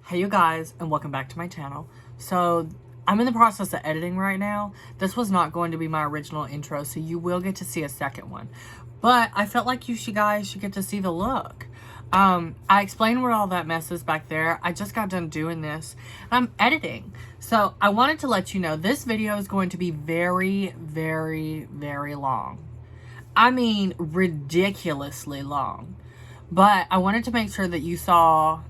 Hey you guys, and welcome back to my channel. So I'm in the process of editing right now. This was not going to be my original intro, so you will get to see a second one, but I felt like guys should get to see the look. I explained where all that mess is back there. I just got done doing this and I'm editing, so I wanted to let you know this video is going to be very long. I mean, ridiculously long. But I wanted to make sure that you saw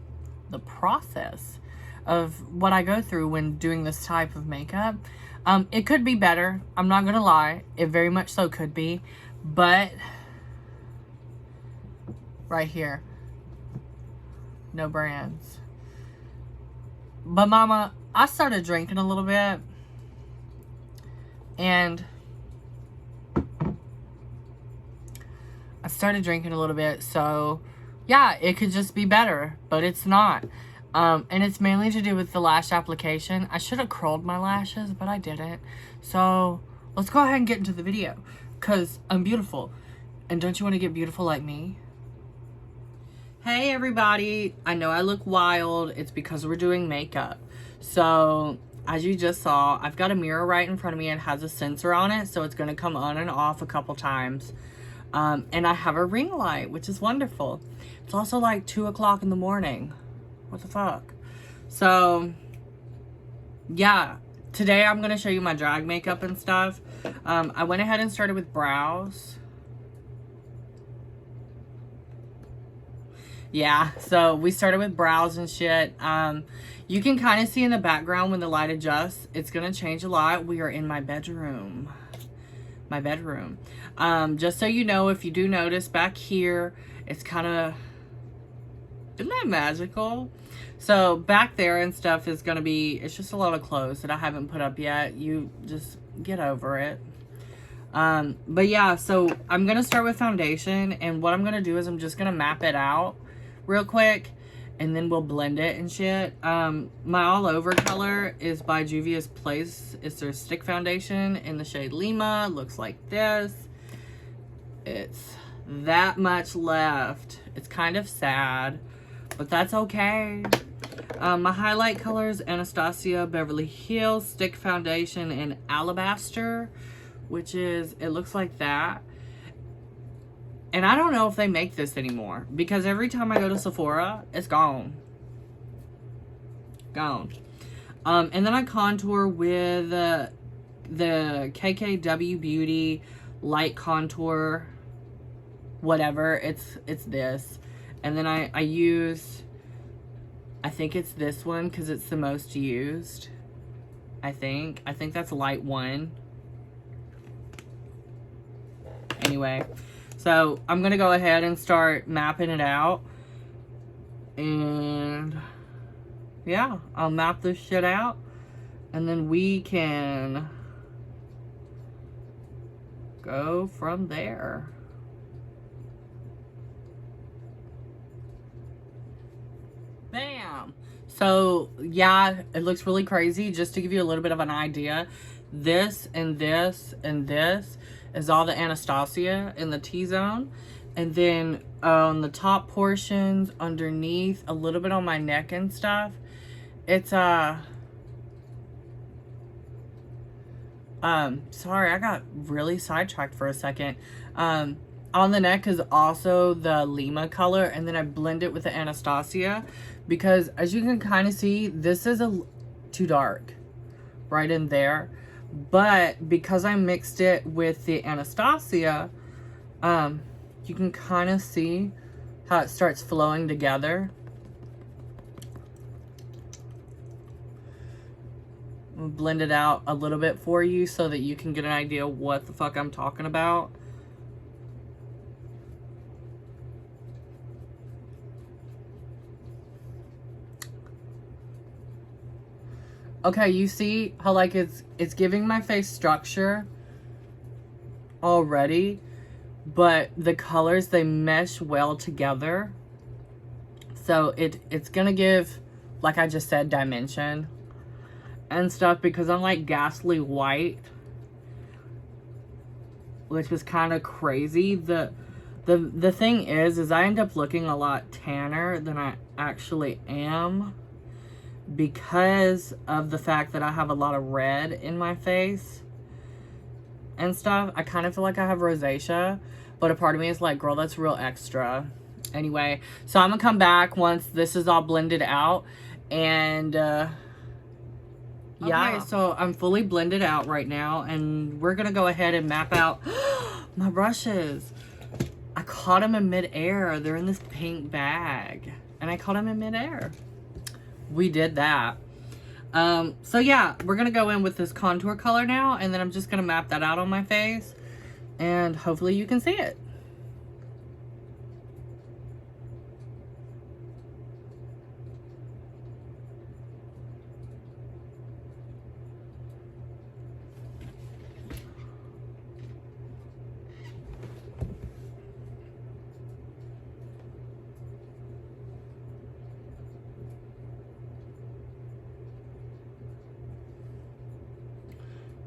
the process of what I go through when doing this type of makeup. It could be better. I'm not gonna lie. It very much so could be. But right here, no brands. But mama, I started drinking a little bit. And so yeah, it could just be better, but it's not. And it's mainly to do with the lash application. I should have curled my lashes, but I didn't. So let's go ahead and get into the video, because I'm beautiful. And don't you want to get beautiful like me? Hey everybody, I know I look wild. It's because we're doing makeup. So as you just saw, I've got a mirror right in front of me. It has a sensor on it, so it's going to come on and off a couple times. And I have a ring light, which is wonderful. It's also like 2 o'clock in the morning. What the fuck? So, yeah. Today I'm going to show you my drag makeup and stuff. I went ahead and started with brows. Yeah, so we started with brows and shit. You can kind of see in the background when the light adjusts. It's going to change a lot. We are in my bedroom. Just so you know, if you do notice back here, it's kind of, isn't that magical? So back there and stuff is going to be, it's just a lot of clothes that I haven't put up yet. You just get over it. But yeah, so I'm going to start with foundation, and what I'm going to do is I'm just going to map it out real quick, and then we'll blend it and shit. My all over color is by Juvia's Place. It's their stick foundation in the shade Lima. Looks like this. It's that much left. It's kind of sad, but that's okay. My highlight color is Anastasia Beverly Hills stick foundation in Alabaster, which is, it looks like that. And I don't know if they make this anymore, because every time I go to Sephora, it's gone. And then I contour with the KKW Beauty light contour, whatever. It's this. And then I use, I think it's this one because it's the most used. I think that's light 1. Anyway. So I'm going to go ahead and start mapping it out. And yeah, I'll map this shit out. And then we can go from there. Bam! So yeah, it looks really crazy. Just to give you a little bit of an idea, this and this and this is all the Anastasia in the T-zone. And then on the top portions, underneath, a little bit on my neck and stuff, it's sorry, I got really sidetracked for a second. On the neck is also the Lima color, and then I blend it with the Anastasia, because as you can kind of see, this is too dark right in there. But because I mixed it with the Anastasia, you can kind of see how it starts flowing together. I'll blend it out a little bit for you so that you can get an idea what the fuck I'm talking about. Okay, you see how like it's giving my face structure already, but the colors, they mesh well together. So it's gonna give, like I just said, dimension and stuff, because I'm like ghastly white, which was kind of crazy. The thing is I end up looking a lot tanner than I actually am. because of the fact that I have a lot of red in my face and stuff. I kind of feel like I have rosacea, but a part of me is like, girl, that's real extra. Anyway, so I'm gonna come back once this is all blended out, and yeah. Okay, so I'm fully blended out right now, and we're gonna go ahead and map out my brushes. I caught them in midair. They're in this pink bag, and I caught them in midair. We did that. So yeah, we're gonna go in with this contour color now, and then I'm just gonna map that out on my face, and hopefully you can see it.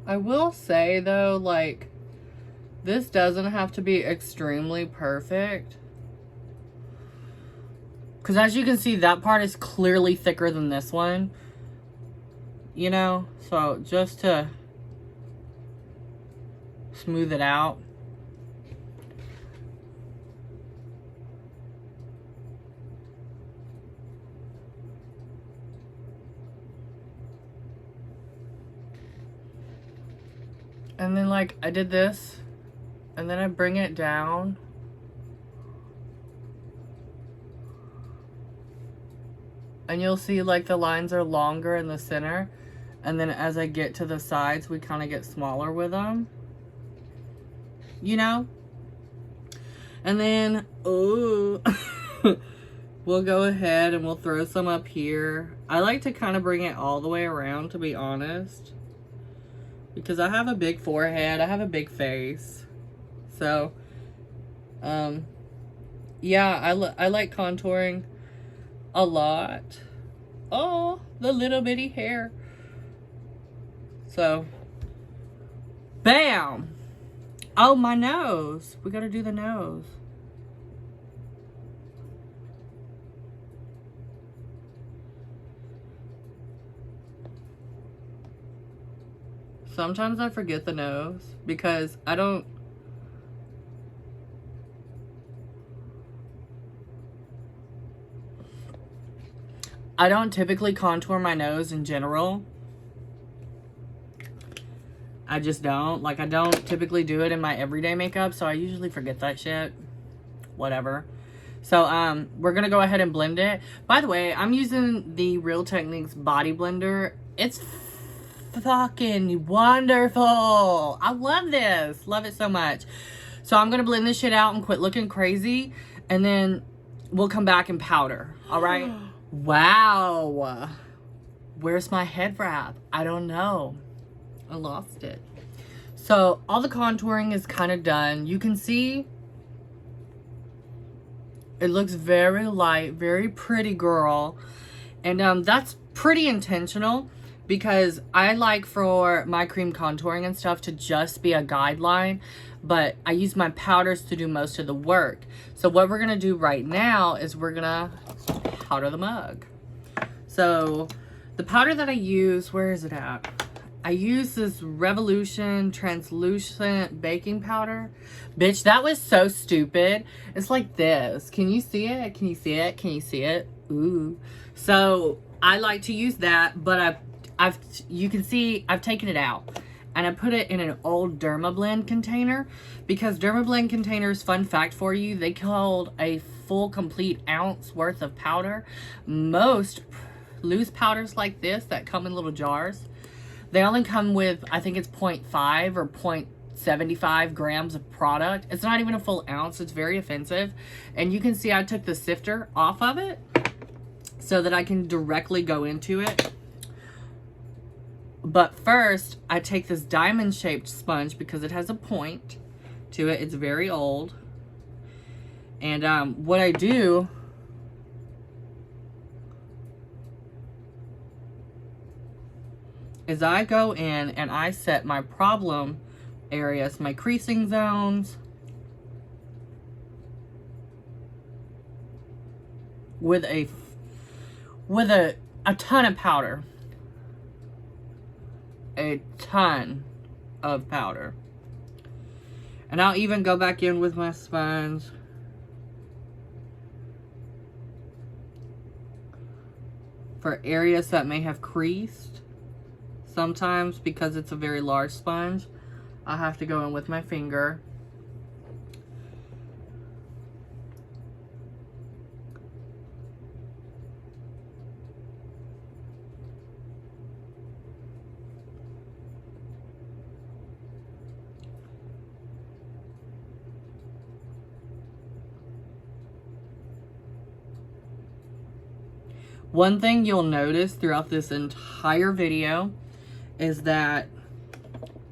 I will say though, like, this doesn't have to be extremely perfect. Because as you can see, that part is clearly thicker than this one. You know? So just to smooth it out. And then, like, I did this, and then I bring it down. And you'll see, like, the lines are longer in the center. And then as I get to the sides, we kind of get smaller with them. You know? And then, ooh, we'll go ahead and we'll throw some up here. I like to kind of bring it all the way around, to be honest. Because I have a big forehead, I have a big face. So, yeah, I like contouring a lot. Oh, the little bitty hair. So, bam! Oh, my nose. We gotta do the nose. Sometimes I forget the nose because I don't typically contour my nose in general. I just don't. Like, I don't typically do it in my everyday makeup, so I usually forget that shit. Whatever. So, we're gonna go ahead and blend it. By the way, I'm using the Real Techniques Body Blender. It's fucking wonderful. I love this. Love it so much. So I'm gonna blend this shit out and quit looking crazy, and then we'll come back and powder. All right. Wow. Where's my head wrap? I don't know. I lost it. So all the contouring is kind of done. You can see it looks very light, very pretty, girl. And that's pretty intentional, because I like for my cream contouring and stuff to just be a guideline, but I use my powders to do most of the work. So what we're gonna do right now is we're gonna powder the mug. So the powder that I use, where is it at? I use this Revolution translucent baking powder. Bitch, that was so stupid. It's like this. Can you see it? Can you see it? Can you see it? Ooh. So I like to use that, but you can see I've taken it out and I put it in an old Dermablend container, because Dermablend containers, fun fact for you, they hold a full complete ounce worth of powder. Most loose powders like this that come in little jars, they only come with, I think it's 0.5 or 0.75 grams of product. It's not even a full ounce. It's very offensive. And you can see I took the sifter off of it so that I can directly go into it. But first, I take this diamond-shaped sponge because it has a point to it. It's very old. And what I do is I go in and I set my problem areas, my creasing zones, with a a ton of powder. A ton of powder. And I'll even go back in with my sponge. For areas that may have creased. Sometimes, because it's a very large sponge, I have to go in with my finger. One thing you'll notice throughout this entire video is that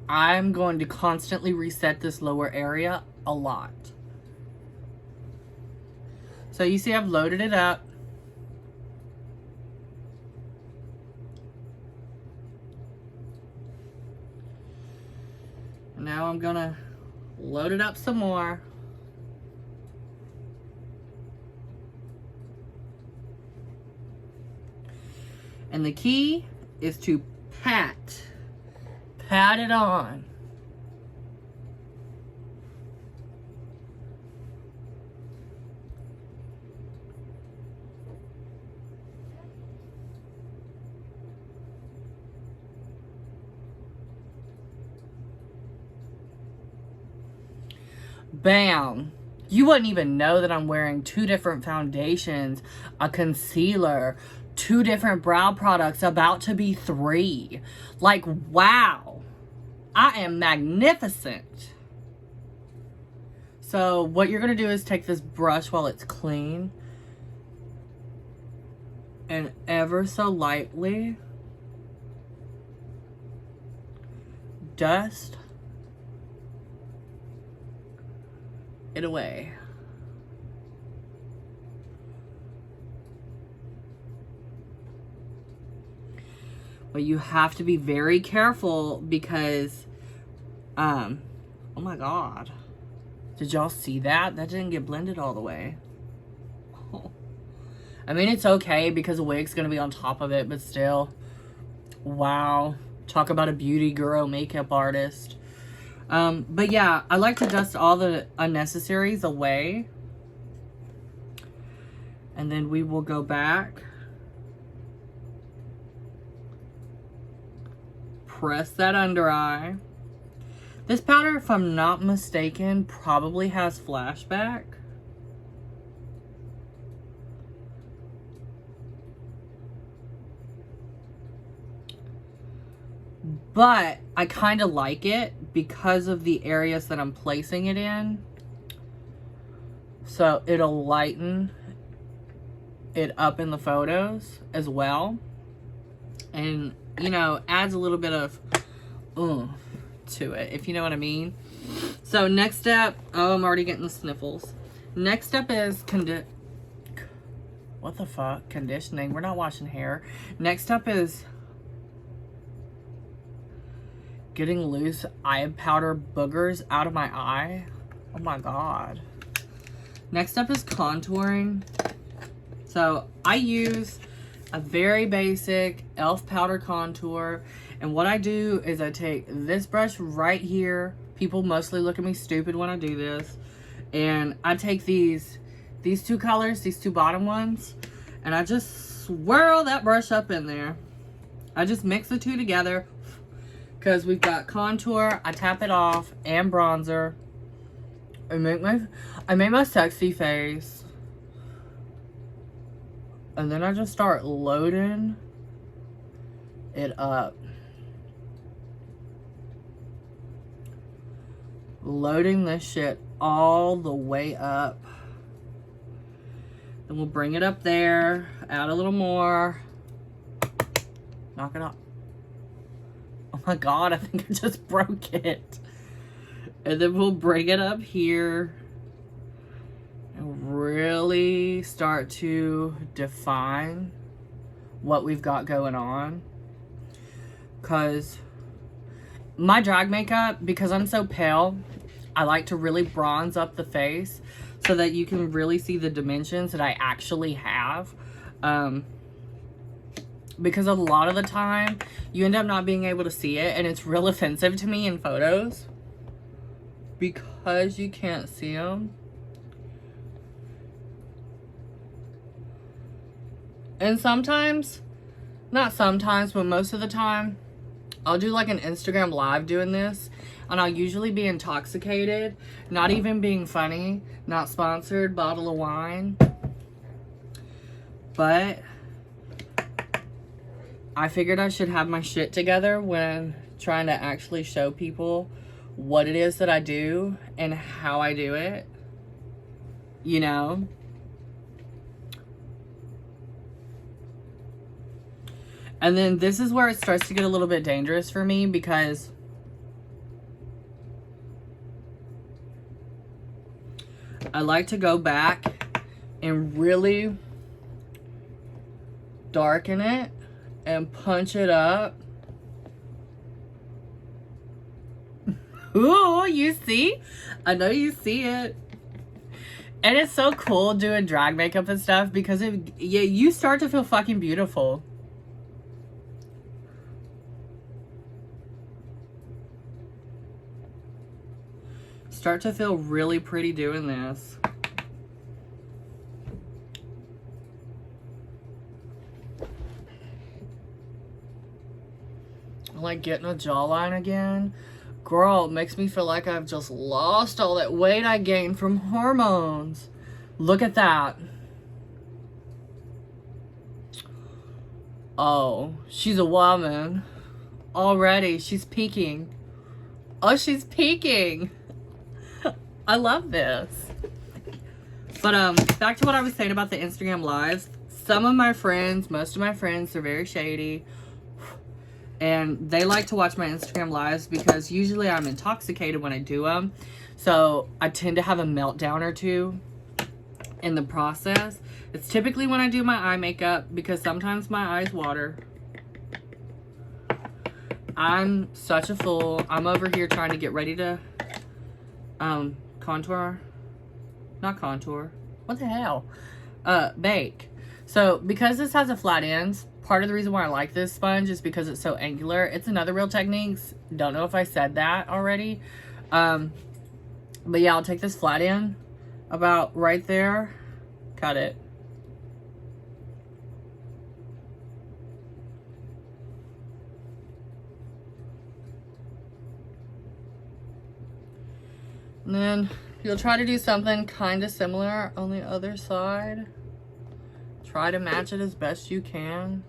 I'm going to constantly reset this lower area a lot. So you see I've loaded it up. Now I'm gonna load it up some more. And the key is to pat it on. Bam. You wouldn't even know that I'm wearing 2 different foundations, a concealer, 2 different brow products, about to be 3. Like, wow. I am magnificent. So what you're going to do is take this brush while it's clean and ever so lightly dust it away. But you have to be very careful because, oh my God. Did y'all see that? That didn't get blended all the way. Oh. I mean, it's okay because the wig's going to be on top of it, but still. Wow. Talk about a beauty guru makeup artist. But yeah, I like to dust all the unnecessaries away. And then we will go back. Press that under eye. This powder, if I'm not mistaken, probably has flashback. But I kind of like it because of the areas that I'm placing it in. So it'll lighten it up in the photos as well. And, you know, adds a little bit of to it, if you know what I mean. So next step, oh, I'm already getting the sniffles. Next step is what the fuck? Conditioning. We're not washing hair. Next up is getting loose eye powder boogers out of my eye. Oh my God. Next up is contouring. So I use a very basic e.l.f. powder contour. And what I do is I take this brush right here. People mostly look at me stupid when I do this. And I take these 2 colors, these 2 bottom ones, and I just swirl that brush up in there. I just mix the 2 together because we've got contour. I tap it off and bronzer. I make my sexy face. And then I just start loading it up. Loading this shit all the way up. Then we'll bring it up there. Add a little more. Knock it off. Oh my God, I think I just broke it. And then we'll bring it up here. And really start to define what we've got going on. Because my drag makeup, because I'm so pale, I like to really bronze up the face so that you can really see the dimensions that I actually have. because a lot of the time you end up not being able to see it, and it's real offensive to me in photos because you can't see them. And sometimes, not sometimes, but most of the time, I'll do like an Instagram live doing this, and I'll usually be intoxicated, not even being funny, not sponsored, bottle of wine. But I figured I should have my shit together when trying to actually show people what it is that I do and how I do it. You know? And then this is where it starts to get a little bit dangerous for me, because I like to go back and really darken it and punch it up. Ooh, you see? I know you see it. And it's so cool doing drag makeup and stuff, because you start to feel fucking beautiful. Start to feel really pretty doing this. I like getting a jawline again. Girl, it makes me feel like I've just lost all that weight I gained from hormones. Look at that. Oh, she's a woman. Already, she's peaking. Oh, she's peaking. I love this. But back to what I was saying about the Instagram lives. Some of my friends, most of my friends, they're very shady. And they like to watch my Instagram lives because usually I'm intoxicated when I do them. So I tend to have a meltdown or two in the process. It's typically when I do my eye makeup, because sometimes my eyes water. I'm such a fool. I'm over here trying to get ready to contour. Not contour. What the hell? Bake. So because this has a flat end, part of the reason why I like this sponge is because it's so angular. It's another Real Techniques. Don't know if I said that already. But yeah, I'll take this flat end about right there. Cut it. And then you'll try to do something kind of similar on the other side. Try to match it as best you can.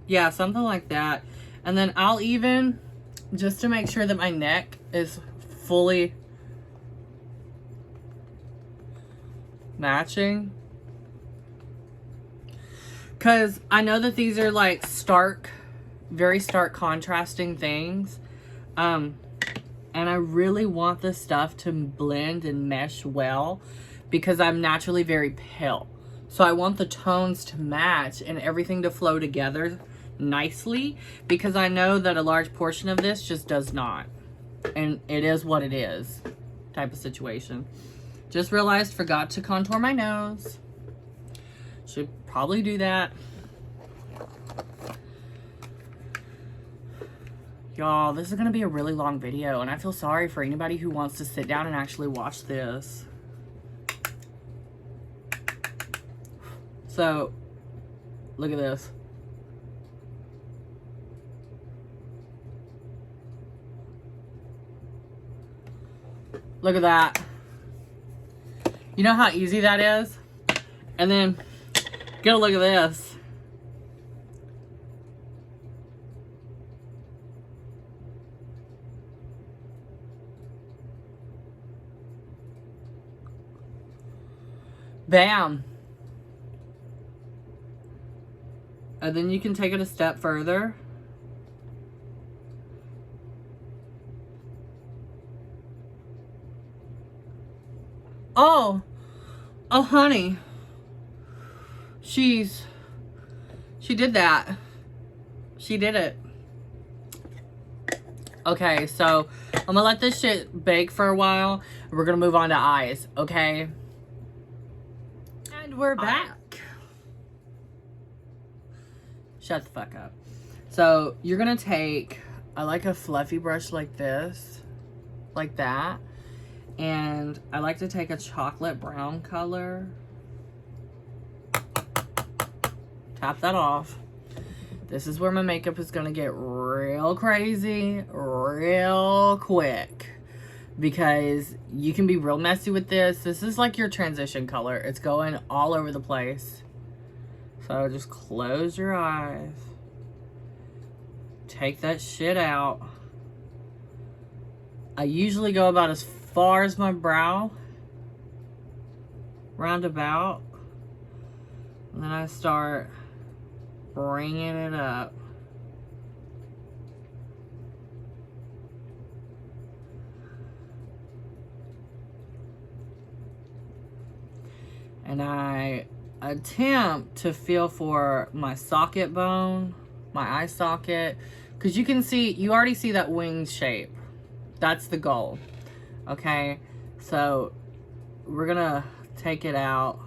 Yeah, something like that. And then I'll even, just to make sure that my neck is fully matching, because I know that these are like stark, very stark contrasting things. And I really want this stuff to blend and mesh well, because I'm naturally very pale. So I want the tones to match and everything to flow together nicely, because I know that a large portion of this just does not. And it is what it is type of situation. Just realized, forgot to contour my nose. Should probably do that. Y'all, this is going to be a really long video, and I feel sorry for anybody who wants to sit down and actually watch this. So, look at this. Look at that. You know how easy that is? And then, get a look at this. Bam. And then you can take it a step further. Oh, honey. She did that. She did it. Okay, so I'm gonna let this shit bake for a while. We're gonna move on to eyes, okay? And we're back. Shut the fuck up. So you're gonna take, I like a fluffy brush like this, like that. And I like to take a chocolate brown color. Tap that off. This is where my makeup is gonna get real crazy, real quick. Because you can be real messy with this. This is like your transition color. It's going all over the place. So just close your eyes. Take that shit out. I usually go about as far as my brow. Roundabout. And then I start bringing it up. And I attempt to feel for my socket bone, my eye socket, because you can see, you already see that wing shape. That's the goal. Okay, so we're gonna take it out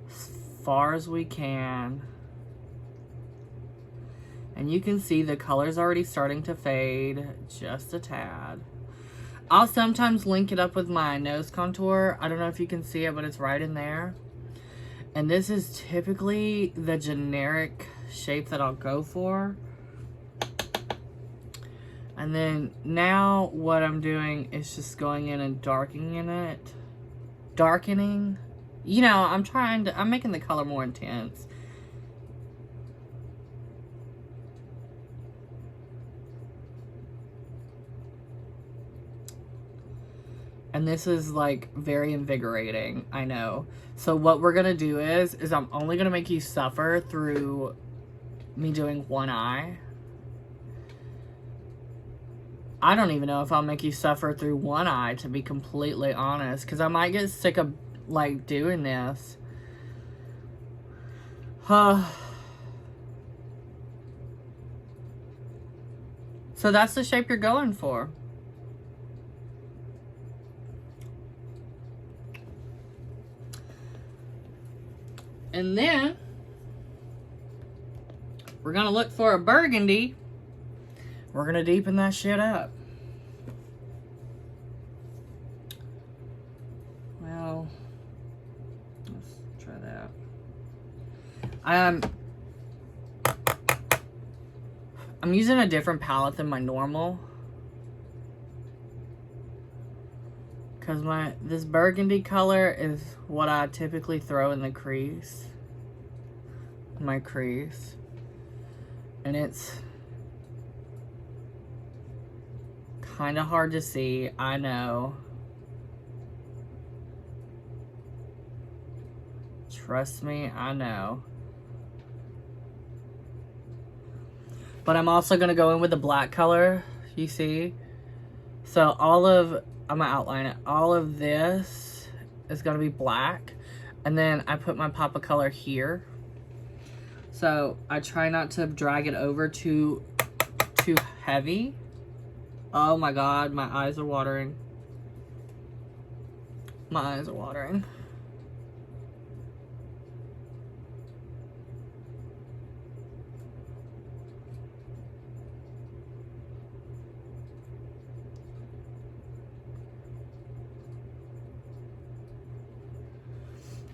as far as we can. And you can see the color's already starting to fade just a tad. I'll sometimes link it up with my nose contour. I don't know if you can see it, but it's right in there. And this is typically the generic shape that I'll go for. And then now what I'm doing is just going in and darkening it. Darkening. You know, I'm making the color more intense. And this is like very invigorating, I know. So what we're gonna do is I'm only gonna make you suffer through me doing one eye. I don't even know if I'll make you suffer through one eye, to be completely honest, because I might get sick of like doing this. So that's the shape you're going for. And then we're gonna look for a burgundy. We're gonna deepen that shit up. Well, let's try that. I'm using a different palette than my normal, because this burgundy color is what I typically throw in the crease. My crease. And it's kind of hard to see, I know. Trust me, I know. But I'm also going to go in with the black color, you see? So I'm gonna outline it. All of this is gonna be black. And then I put my pop of color here. So I try not to drag it over too heavy. Oh my God, my eyes are watering. My eyes are watering.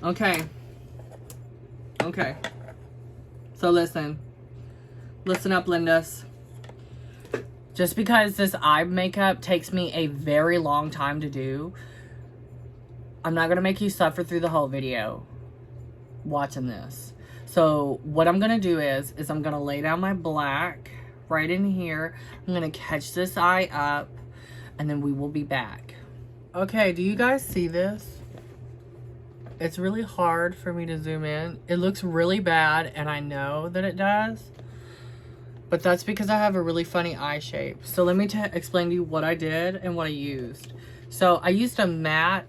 Okay. So listen up, Lindas. Just because this eye makeup takes me a very long time to do, I'm not gonna make you suffer through the whole video watching this. So what I'm gonna do is I'm gonna lay down my black right in here. I'm gonna catch this eye up, and then we will be back. Okay, do you guys see this? It's really hard for me to zoom in. It looks really bad, and I know that it does. But that's because I have a really funny eye shape. So let me explain to you what I did and what I used. So I used a matte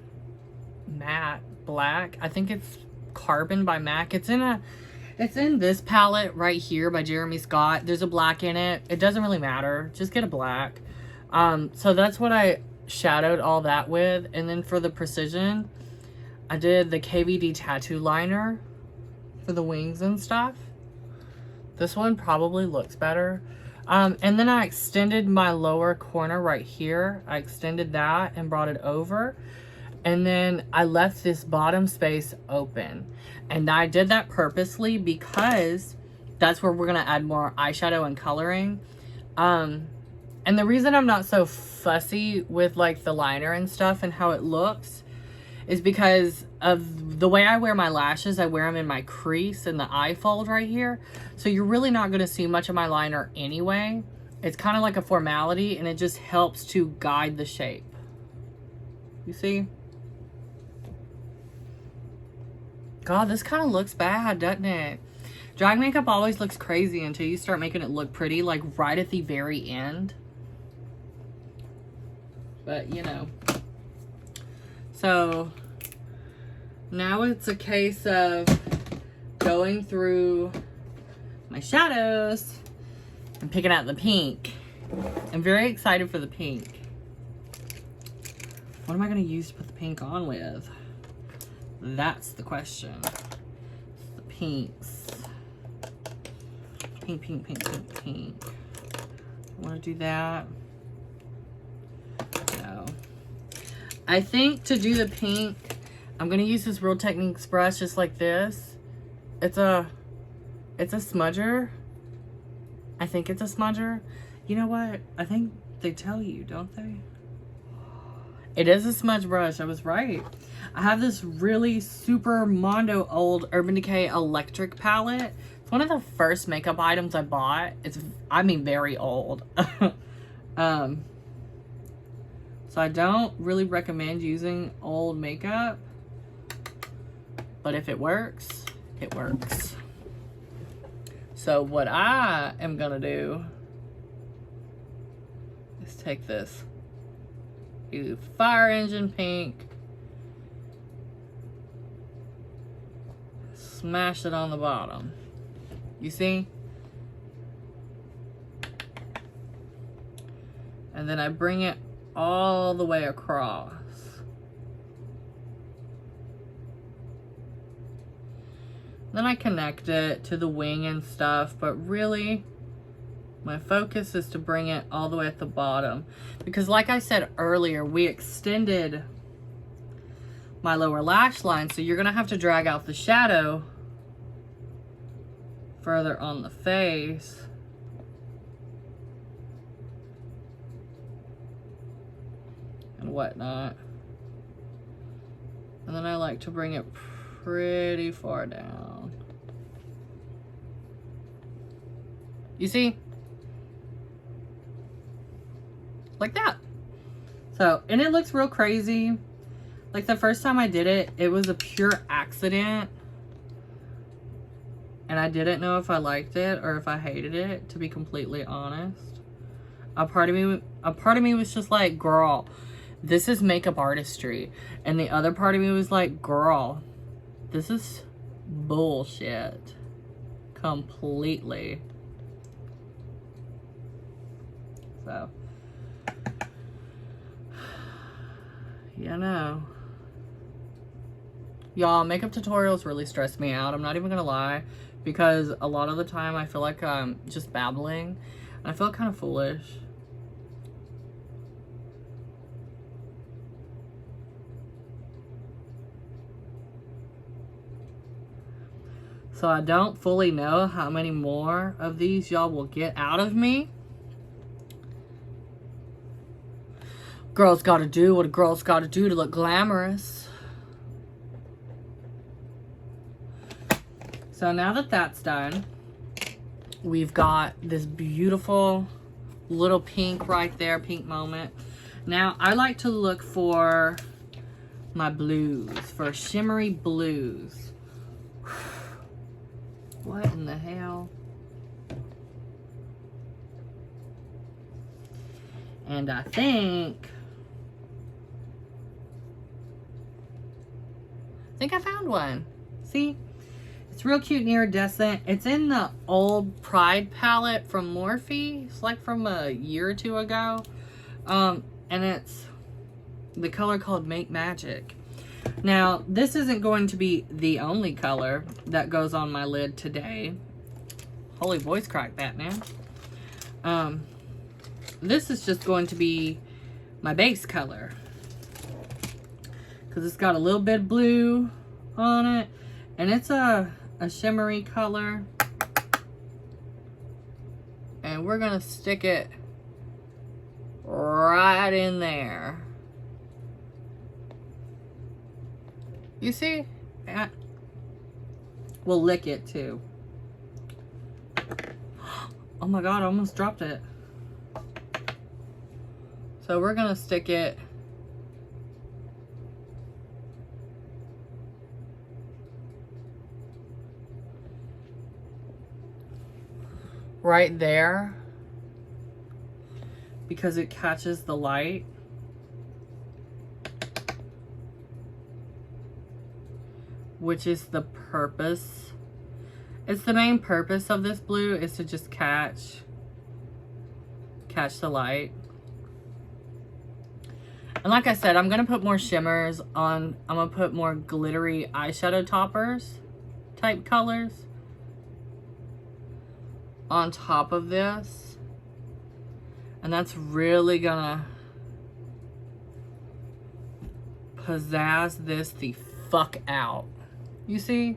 black. I think it's Carbon by MAC. It's in this palette right here by Jeremy Scott. There's a black in it. It doesn't really matter. Just get a black. So that's what I shadowed all that with. And then for the precision, I did the KVD tattoo liner for the wings and stuff. This one probably looks better. And then I extended my lower corner right here. I extended that and brought it over. And then I left this bottom space open. And I did that purposely because that's where we're going to add more eyeshadow and coloring. And the reason I'm not so fussy with like the liner and stuff and how it looks is because of the way I wear my lashes. I wear them in my crease in the eye fold right here. So you're really not going to see much of my liner anyway. It's kind of like a formality, and it just helps to guide the shape. You see? God, this kind of looks bad, doesn't it? Drag makeup always looks crazy until you start making it look pretty, like right at the very end. But, you know. So, now it's a case of going through my shadows and picking out the pink. I'm very excited for the pink. What am I going to use to put the pink on with? That's the question. The pinks. Pink, pink, pink, pink, pink. I want to do that. No. I think to do the pink, I'm going to use this Real Techniques brush just like this. It's a smudger. I think it's a smudger. You know what? I think they tell you, don't they? It is a smudge brush. I was right. I have this really super Mondo old Urban Decay electric palette. It's one of the first makeup items I bought. It's, I mean, very old. So I don't really recommend using old makeup. But if it works, it works. So what I am gonna do is take this, do Fire Engine pink, smash it on the bottom. You see? And then I bring it all the way across. Then I connect it to the wing and stuff, but really my focus is to bring it all the way at the bottom. Because like I said earlier, we extended my lower lash line, so you're gonna have to drag out the shadow further on the face. And whatnot. And then I like to bring it pretty far down. You see? Like that. So, and it looks real crazy. Like the first time I did it, it was a pure accident. And I didn't know if I liked it or if I hated it, to be completely honest. A part of me was just like, girl, this is makeup artistry. And the other part of me was like, girl, this is bullshit. Completely. So, you know. Y'all, makeup tutorials really stress me out. I'm not even gonna lie. Because a lot of the time I feel like I'm just babbling. And I feel kind of foolish. So I don't fully know how many more of these y'all will get out of me. Girls gotta do what a girl's gotta do to look glamorous. So now that that's done, we've got this beautiful little pink right there, pink moment. Now I like to look for my blues, for shimmery blues. What in the hell? And I think I found one. See? It's real cute and iridescent. It's in the old Pride palette from Morphe. It's like from a year or two ago. And it's the color called Make Magic. Now, this isn't going to be the only color that goes on my lid today. Holy voice crack, Batman. This is just going to be my base color. Because it's got a little bit of blue on it. And it's a shimmery color. And we're going to stick it right in there. You see? We'll lick it too. Oh my god, I almost dropped it. So we're gonna stick it right there because it catches the light. Which is the purpose. It's the main purpose of this blue is to just catch the light. And like I said, I'm going to put more shimmers on. I'm going to put more glittery eyeshadow toppers type colors on top of this. And that's really going to pizzazz this the fuck out. You see?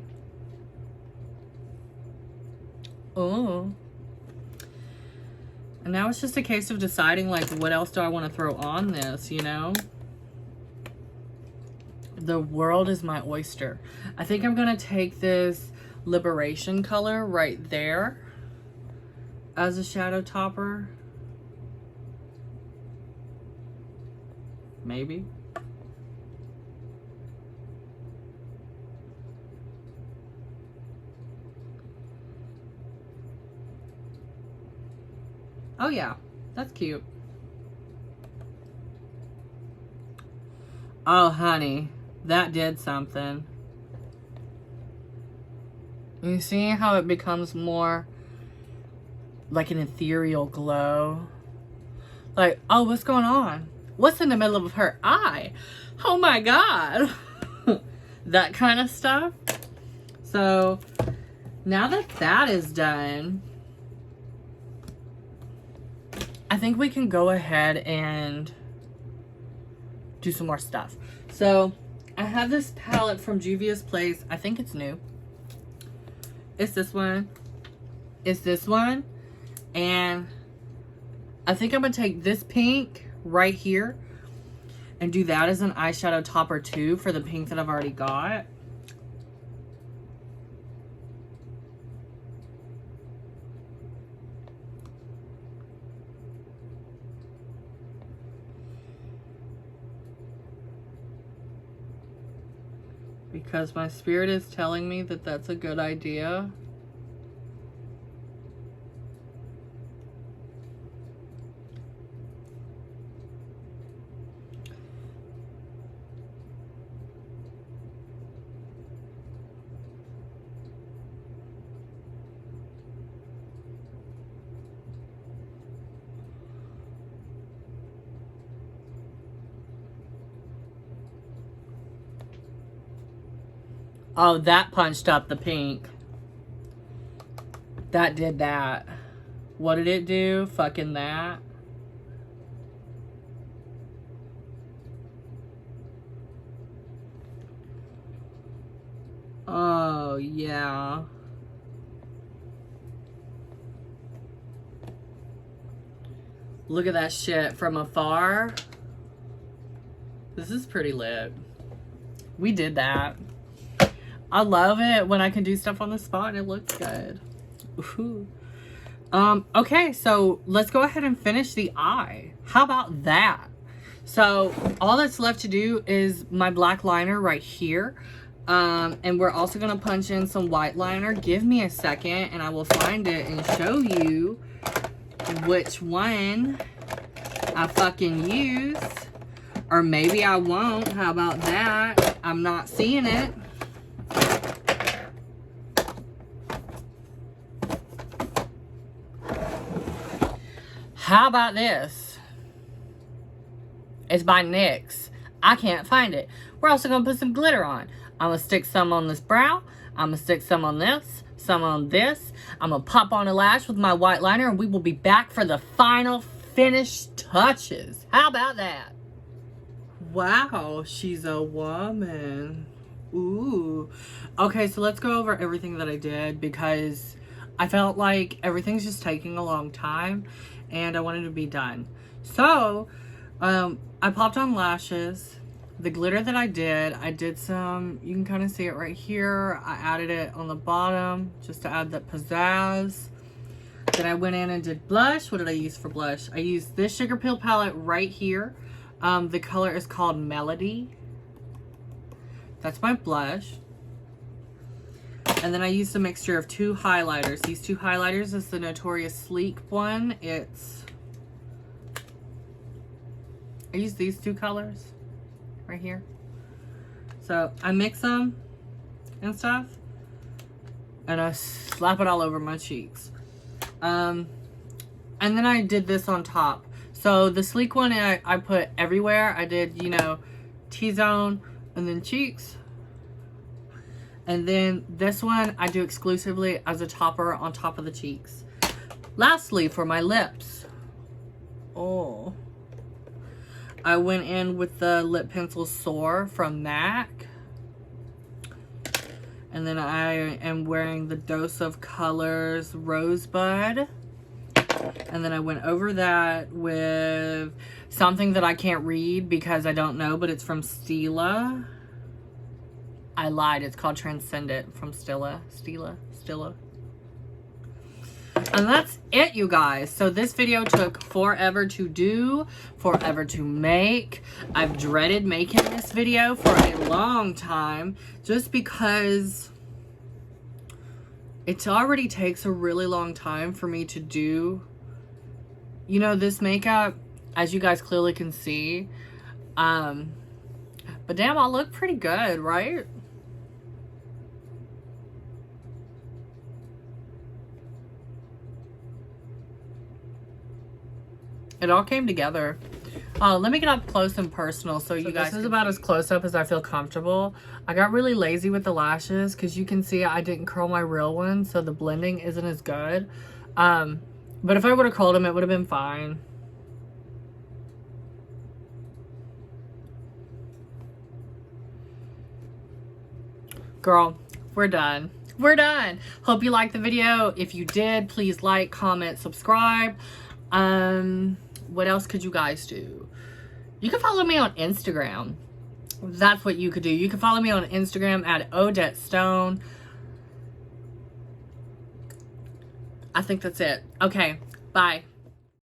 Oh. And now it's just a case of deciding, like, what else do I want to throw on this, you know? The world is my oyster. I think I'm going to take this Liberation color right there as a shadow topper. Maybe. Oh yeah, that's cute. Oh honey, that did something. You see how it becomes more like an ethereal glow? Like, oh, what's going on? What's in the middle of her eye? Oh my god. That kind of stuff. So now that that is done, I think we can go ahead and do some more stuff. So I have this palette from Juvia's Place. I think it's new. It's this one. It's this one. And I think I'm going to take this pink right here and do that as an eyeshadow topper too for the pink that I've already got. Because my spirit is telling me that that's a good idea. Oh, that punched up the pink. That did that. What did it do? Fucking that. Oh, yeah. Look at that shit from afar. This is pretty lit. We did that. I love it when I can do stuff on the spot and it looks good. Ooh. Okay, so let's go ahead and finish the eye. How about that? So all that's left to do is my black liner right here. And we're also going to punch in some white liner. Give me a second and I will find it and show you which one I fucking use. Or maybe I won't. How about that? I'm not seeing it. How about this? It's by NYX. I can't find it. We're also going to put some glitter on. I'm going to stick some on this brow. I'm going to stick some on this. Some on this. I'm going to pop on a lash with my white liner. And we will be back for the final finished touches. How about that? Wow, she's a woman. Ooh. Okay, so let's go over everything that I did because I felt like everything's just taking a long time and I wanted to be done. So, I popped on lashes. The glitter that I did some, you can kind of see it right here. I added it on the bottom just to add that pizzazz. Then I went in and did blush. What did I use for blush? I used this Sugar Peel palette right here. The color is called Melody. That's my blush. And then I used a mixture of 2 highlighters. These 2 highlighters is the Notorious Sleek one. I use these 2 colors right here. So I mix them and stuff. And I slap it all over my cheeks. And then I did this on top. So the Sleek one I put everywhere. I did, you know, T-zone and then cheeks. And then this one I do exclusively as a topper on top of the cheeks. Lastly, for my lips. Oh. I went in with the lip pencil Soar from MAC. And then I am wearing the Dose of Colors Rosebud. And then I went over that with something that I can't read because I don't know, but it's from Stila. I lied. It's called Transcendent from Stila. And that's it, you guys. So this video took forever to do, forever to make. I've dreaded making this video for a long time just because it already takes a really long time for me to do, you know, this makeup, as you guys clearly can see. But damn, I look pretty good, right? It all came together. Let me get up close and personal so you guys. This is about as close up as I feel comfortable. I got really lazy with the lashes because you can see I didn't curl my real one, so the blending isn't as good. But if I would have curled them, it would have been fine. Girl, we're done. We're done. Hope you liked the video. If you did, please like, comment, subscribe. What else could you guys do? You can follow me on Instagram. That's what you could do. You can follow me on Instagram at Odette Stone. I think that's it. Okay, bye.